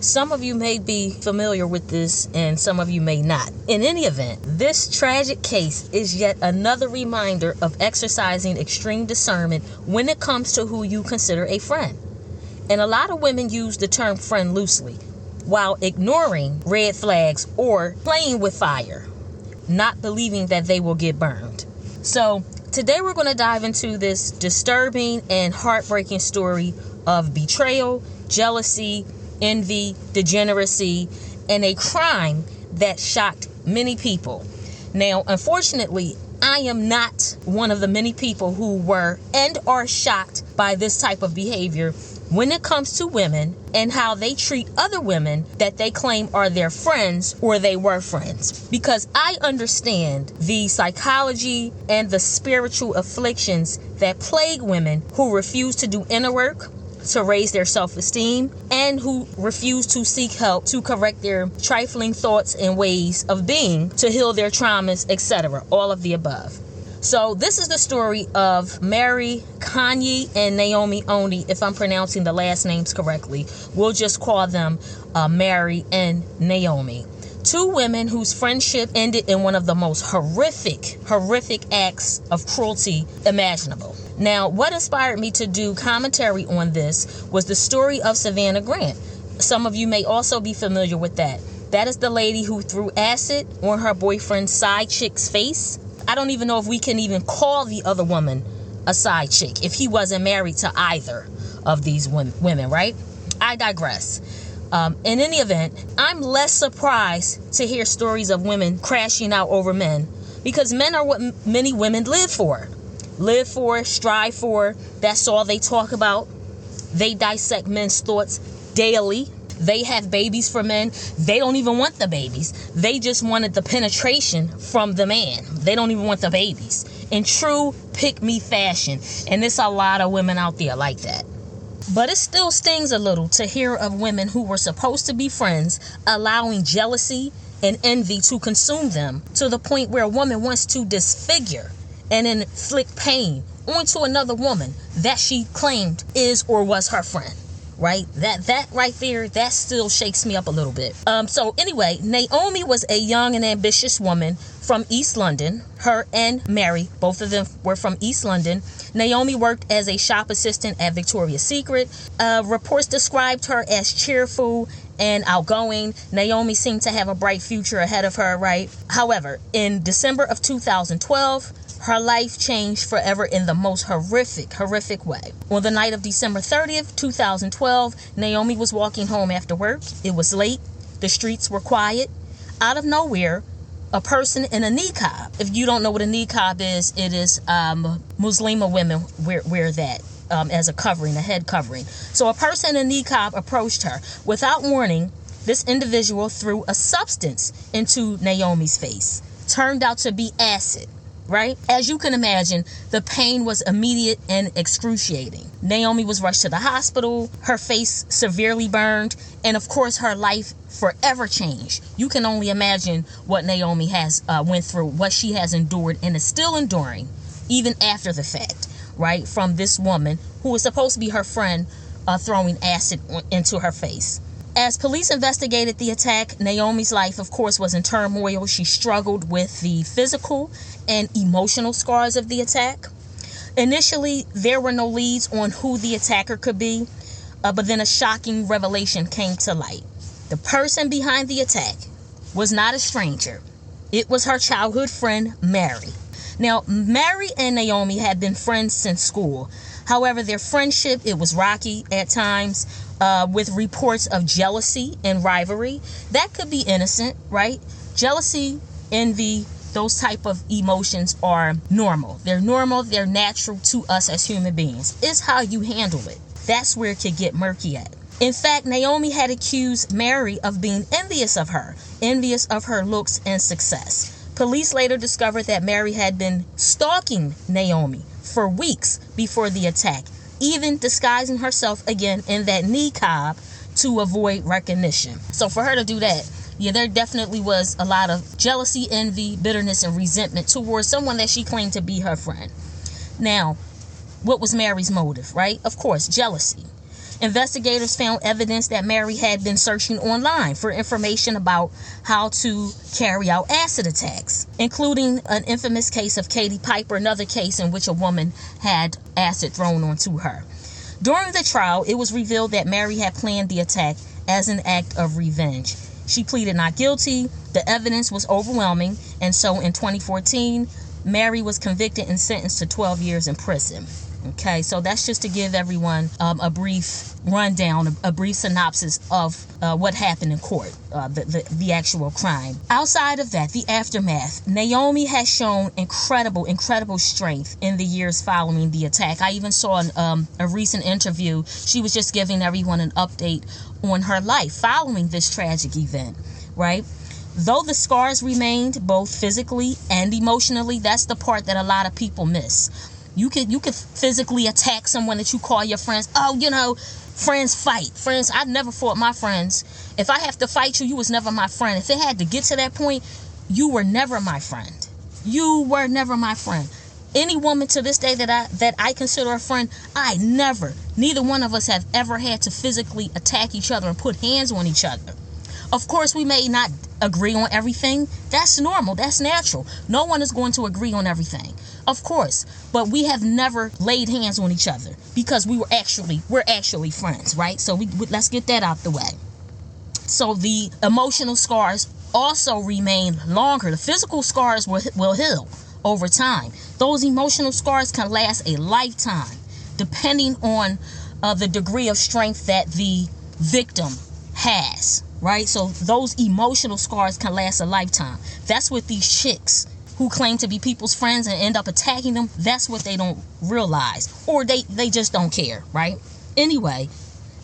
Some of you may be familiar with this and some of you may not. In any event, this tragic case is yet another reminder of exercising extreme discernment when it comes to who you consider a friend. And a lot of women use the term friend loosely, while ignoring red flags or playing with fire, not believing that they will get burned. So today we're going to dive into this disturbing and heartbreaking story of betrayal, jealousy, envy, degeneracy, and a crime that shocked many people. Now, unfortunately, I am not one of the many people who were and are shocked by this type of behavior when it comes to women and how they treat other women that they claim are their friends or they were friends. Because I understand the psychology and the spiritual afflictions that plague women who refuse to do inner work to raise their self-esteem and who refuse to seek help to correct their trifling thoughts and ways of being, to heal their traumas, etc. All of the above. So this is the story of Mary Kanye and Naomi Oni, if I'm pronouncing the last names correctly. We'll just call them Mary and Naomi. Two women whose friendship ended in one of the most horrific acts of cruelty imaginable. Now, what inspired me to do commentary on this was the story of Savannah Grant. Some of you may also be familiar with that. That is the lady who threw acid on her boyfriend's side chick's face. I don't even know if we can even call the other woman a side chick if he wasn't married to either of these women, right? I digress. In any event, I'm less surprised to hear stories of women crashing out over men, because men are what many women live for, strive for. That's all they talk about. They dissect men's thoughts daily. They have babies for men. They don't even want the babies. They just wanted the penetration from the man. They don't even want the babies. In true pick-me fashion. And there's a lot of women out there like that. But it still stings a little to hear of women who were supposed to be friends allowing jealousy and envy to consume them, to the point where a woman wants to disfigure and inflict pain onto another woman that she claimed is or was her friend. Right? That right there, that still shakes me up a little bit. So anyway, Naomi was a young and ambitious woman from East London. Her and Mary, both of them were from East London. Naomi worked as a shop assistant at Victoria's Secret. Reports described her as cheerful and outgoing. Naomi seemed to have a bright future ahead of her, right? However, in December of 2012, her life changed forever in the most horrific way. On the night of December 30th, 2012, Naomi was walking home after work. It was late. The streets were quiet. Out of nowhere, a person in a niqab. If you don't know what a niqab is, it is Muslima women wear that as a covering, a head covering. So a person in a niqab approached her. Without warning, this individual threw a substance into Naomi's face. Turned out to be acid. Right? As you can imagine, the pain was immediate and excruciating. Naomi was rushed to the hospital, her face severely burned, and of course her life forever changed. You can only imagine what Naomi has went through, what she has endured and is still enduring, even after the fact, right? From this woman who was supposed to be her friend throwing acid into her face. As police investigated the attack, Naomi's life, of course, was in turmoil. She struggled with the physical and emotional scars of the attack. Initially, there were no leads on who the attacker could be, but then a shocking revelation came to light. The person behind the attack was not a stranger. It was her childhood friend, Mary. Now, Mary and Naomi had been friends since school. However, their friendship, it was rocky at times, with reports of jealousy and rivalry. That could be innocent, right? Jealousy, envy, those type of emotions are normal. They're normal. They're natural to us as human beings. It's how you handle it. That's where it could get murky at. In fact, Naomi had accused Mary of being envious of her looks and success. Police later discovered that Mary had been stalking Naomi for weeks before the attack, even disguising herself again in that niqab to avoid recognition. So for her to do that, yeah, there definitely was a lot of jealousy, envy, bitterness, and resentment towards someone that she claimed to be her friend. Now, what was Mary's motive, right? Of course, jealousy. Investigators found evidence that Mary had been searching online for information about how to carry out acid attacks, including an infamous case of Katie Piper, another case in which a woman had acid thrown onto her. During the trial, it was revealed that Mary had planned the attack as an act of revenge. She pleaded not guilty. The evidence was overwhelming, and so in 2014, Mary was convicted and sentenced to 12 years in prison. Okay, so that's just to give everyone a brief rundown, a brief synopsis of what happened in court, the actual crime. Outside of that, the aftermath, Naomi has shown incredible strength in the years following the attack. I even saw a recent interview. She was just giving everyone an update on her life following this tragic event, right? Though the scars remained both physically and emotionally, that's the part that a lot of people miss. You could physically attack someone that you call your friends. Oh, friends fight. Friends, I never fought my friends. If I have to fight you, you was never my friend. If it had to get to that point, you were never my friend. You were never my friend. Any woman to this day that I consider a friend, neither one of us have ever had to physically attack each other and put hands on each other. Of course, we may not agree on everything. That's normal. That's natural. No one is going to agree on everything. Of course, but we have never laid hands on each other because we're actually friends, right? So let's get that out the way. So the emotional scars also remain longer. The physical scars will heal over time. Those emotional scars can last a lifetime, depending on the degree of strength that the victim has, right? So those emotional scars can last a lifetime. That's what these chicks who claim to be people's friends and end up attacking them, that's what they don't realize, or they just don't care, right? Anyway,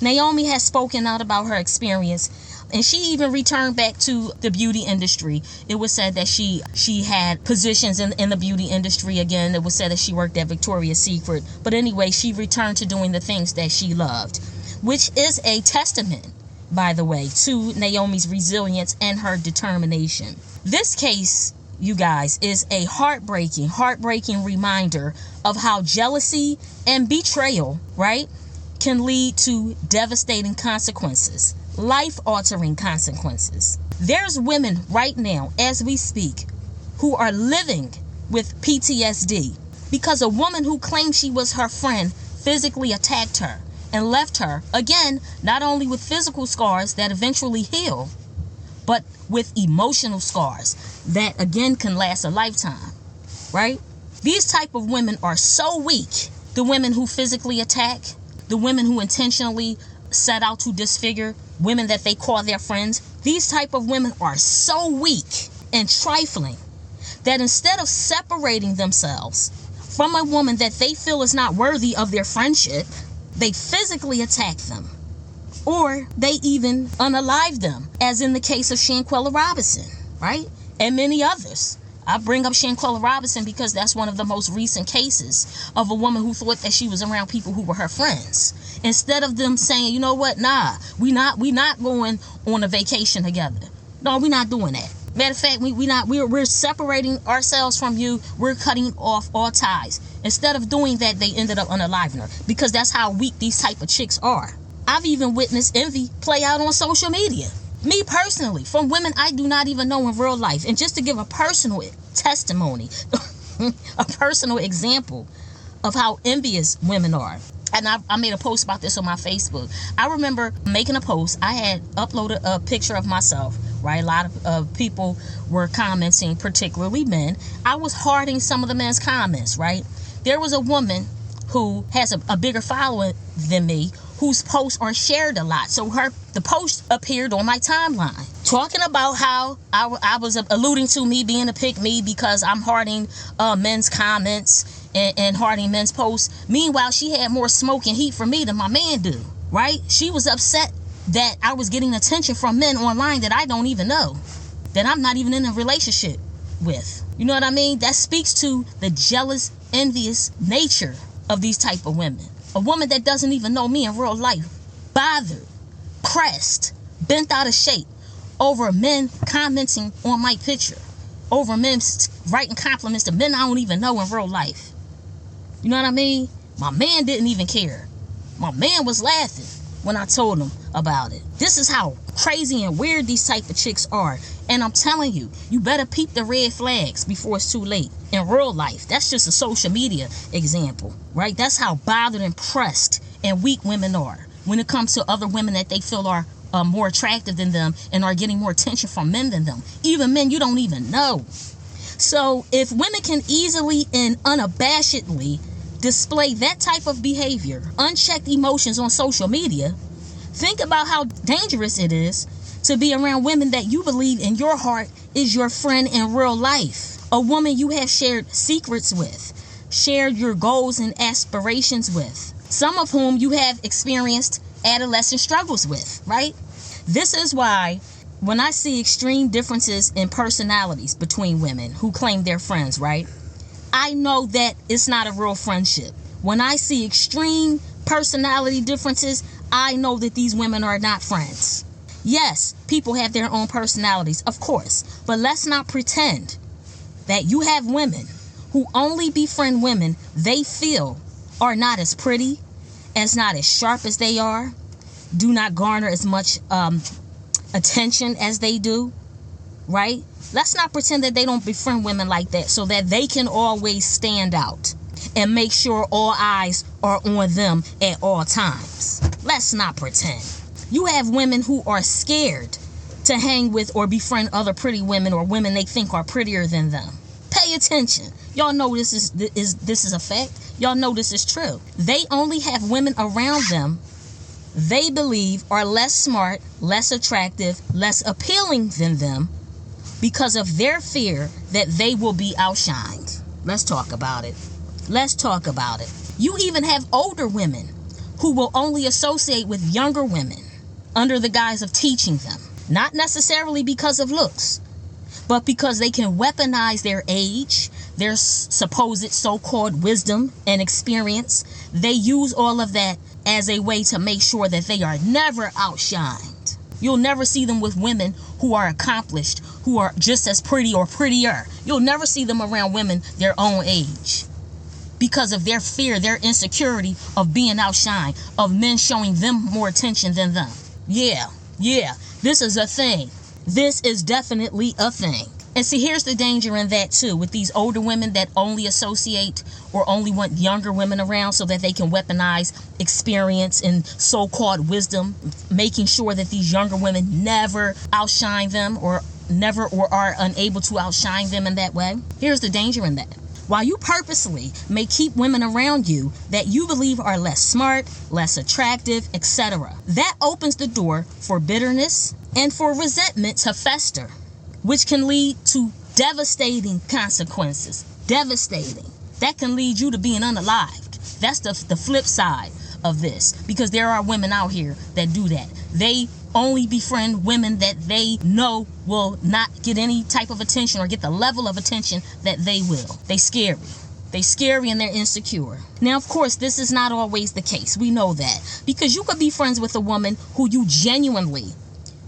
Naomi has spoken out about her experience, and she even returned back to the beauty industry. It was said that she had positions in the beauty industry again. It was said that she worked at Victoria's Secret, but anyway, she returned to doing the things that she loved, which is a testament, by the way, to Naomi's resilience and her determination. This case, you guys, is a heartbreaking reminder of how jealousy and betrayal, right, can lead to devastating consequences, life-altering consequences. There's women right now, as we speak, who are living with PTSD because a woman who claimed she was her friend physically attacked her and left her, again, not only with physical scars that eventually heal, but with emotional scars that again can last a lifetime, right? These type of women are so weak. The women who physically attack, the women who intentionally set out to disfigure women that they call their friends, these type of women are so weak and trifling that instead of separating themselves from a woman that they feel is not worthy of their friendship, they physically attack them. Or they even unalive them, as in the case of Shanquella Robinson, right? And many others. I bring up Shanquella Robinson because that's one of the most recent cases of a woman who thought that she was around people who were her friends. Instead of them saying, you know what, nah, we not going on a vacation together. No, we're not doing that. Matter of fact, we're separating ourselves from you. We're cutting off all ties. Instead of doing that, they ended up unaliving her because that's how weak these type of chicks are. I've even witnessed envy play out on social media. Me personally, from women I do not even know in real life. And just to give a personal testimony, a personal example of how envious women are. And I made a post about this on my Facebook. I remember making a post. I had uploaded a picture of myself, right? A lot of people were commenting, particularly men. I was hearting some of the men's comments, right? There was a woman who has a bigger following than me, whose posts are shared a lot. So the post appeared on my timeline, talking about how I was alluding to me being a pick-me because I'm hearting men's comments and hearting men's posts. Meanwhile, she had more smoke and heat for me than my man do, right? She was upset that I was getting attention from men online that I don't even know, that I'm not even in a relationship with. You know what I mean? That speaks to the jealous, envious nature of these type of women. A woman that doesn't even know me in real life, bothered, pressed, bent out of shape over men commenting on my picture, over men writing compliments to men I don't even know in real life. You know what I mean? My man didn't even care. My man was laughing. when I told them about it. This is how crazy and weird these type of chicks are. And I'm telling you, you better peep the red flags before it's too late. In real life, that's just a social media example, right? That's how bothered and pressed and weak women are when it comes to other women that they feel are more attractive than them and are getting more attention from men than them. Even men you don't even know. So if women can easily and unabashedly display that type of behavior, unchecked emotions on social media, think about how dangerous it is to be around women that you believe in your heart is your friend in real life. A woman you have shared secrets with, shared your goals and aspirations with, some of whom you have experienced adolescent struggles with, right? This is why when I see extreme differences in personalities between women who claim they're friends, right? I know that it's not a real friendship. When I see extreme personality differences, I know that these women are not friends. Yes, people have their own personalities, of course, but let's not pretend that you have women who only befriend women they feel are not as pretty, not as sharp as they are, do not garner as much attention as they do, right? Let's not pretend that they don't befriend women like that so that they can always stand out and make sure all eyes are on them at all times. Let's not pretend. You have women who are scared to hang with or befriend other pretty women or women they think are prettier than them. Pay attention. Y'all know this is a fact. Y'all know this is true. They only have women around them they believe are less smart, less attractive, less appealing than them because of their fear that they will be outshined. Let's talk about it. Let's talk about it. You even have older women who will only associate with younger women under the guise of teaching them. Not necessarily because of looks, but because they can weaponize their age, their supposed so-called wisdom and experience. They use all of that as a way to make sure that they are never outshined. You'll never see them with women who are accomplished, who are just as pretty or prettier. You'll never see them around women their own age because of their fear, their insecurity of being outshined, of men showing them more attention than them. Yeah, this is a thing. This is definitely a thing. And see, here's the danger in that too, with these older women that only associate or only want younger women around so that they can weaponize experience and so-called wisdom, making sure that these younger women never outshine them or are unable to outshine them in that way. Here's the danger in that. While you purposely may keep women around you that you believe are less smart, less attractive, etc., that opens the door for bitterness and for resentment to fester, which can lead to devastating consequences. Devastating. That can lead you to being unalived. That's the flip side of this, because there are women out here that do that. They only befriend women that they know will not get any type of attention or get the level of attention that they will. They scary. They scary and they're insecure. Now, of course, this is not always the case. We know that, because you could be friends with a woman who you genuinely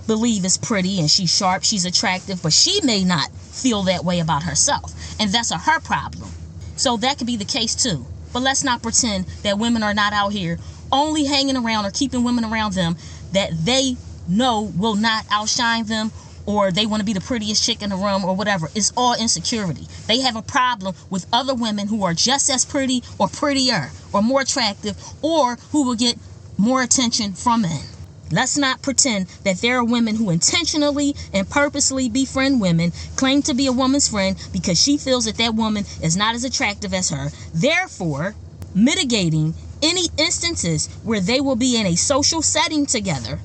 believe is pretty and she's sharp, she's attractive, but she may not feel that way about herself, and that's her problem. So that could be the case too. But let's not pretend that women are not out here only hanging around or keeping women around them that they know will not outshine them, or they want to be the prettiest chick in the room or whatever. It's all insecurity. They have a problem with other women who are just as pretty or prettier or more attractive, or who will get more attention from men. Let's not pretend that there are women who intentionally and purposely befriend women, claim to be a woman's friend because she feels that that woman is not as attractive as her, therefore mitigating any instances where they will be in a social setting together,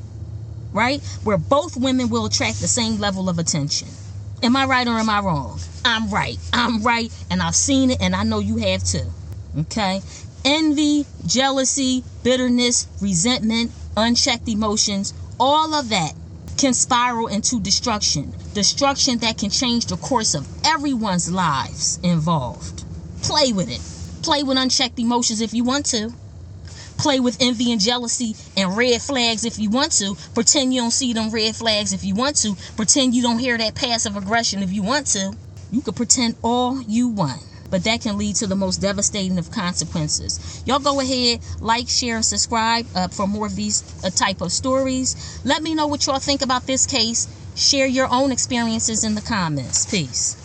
right? Where both women will attract the same level of attention. Am I right or am I wrong? I'm right. And I've seen it, and I know you have too. Okay? Envy, jealousy, bitterness, resentment, unchecked emotions, all of that can spiral into destruction. Destruction that can change the course of everyone's lives involved. Play with it. Play with unchecked emotions if you want to. Play with envy and jealousy and red flags if you want to. Pretend you don't see them red flags if you want to. Pretend you don't hear that passive aggression if you want to. You could pretend all you want. but that can lead to the most devastating of consequences. Y'all go ahead, like, share, and subscribe for more of these type of stories. Let me know what y'all think about this case. Share your own experiences in the comments. Peace.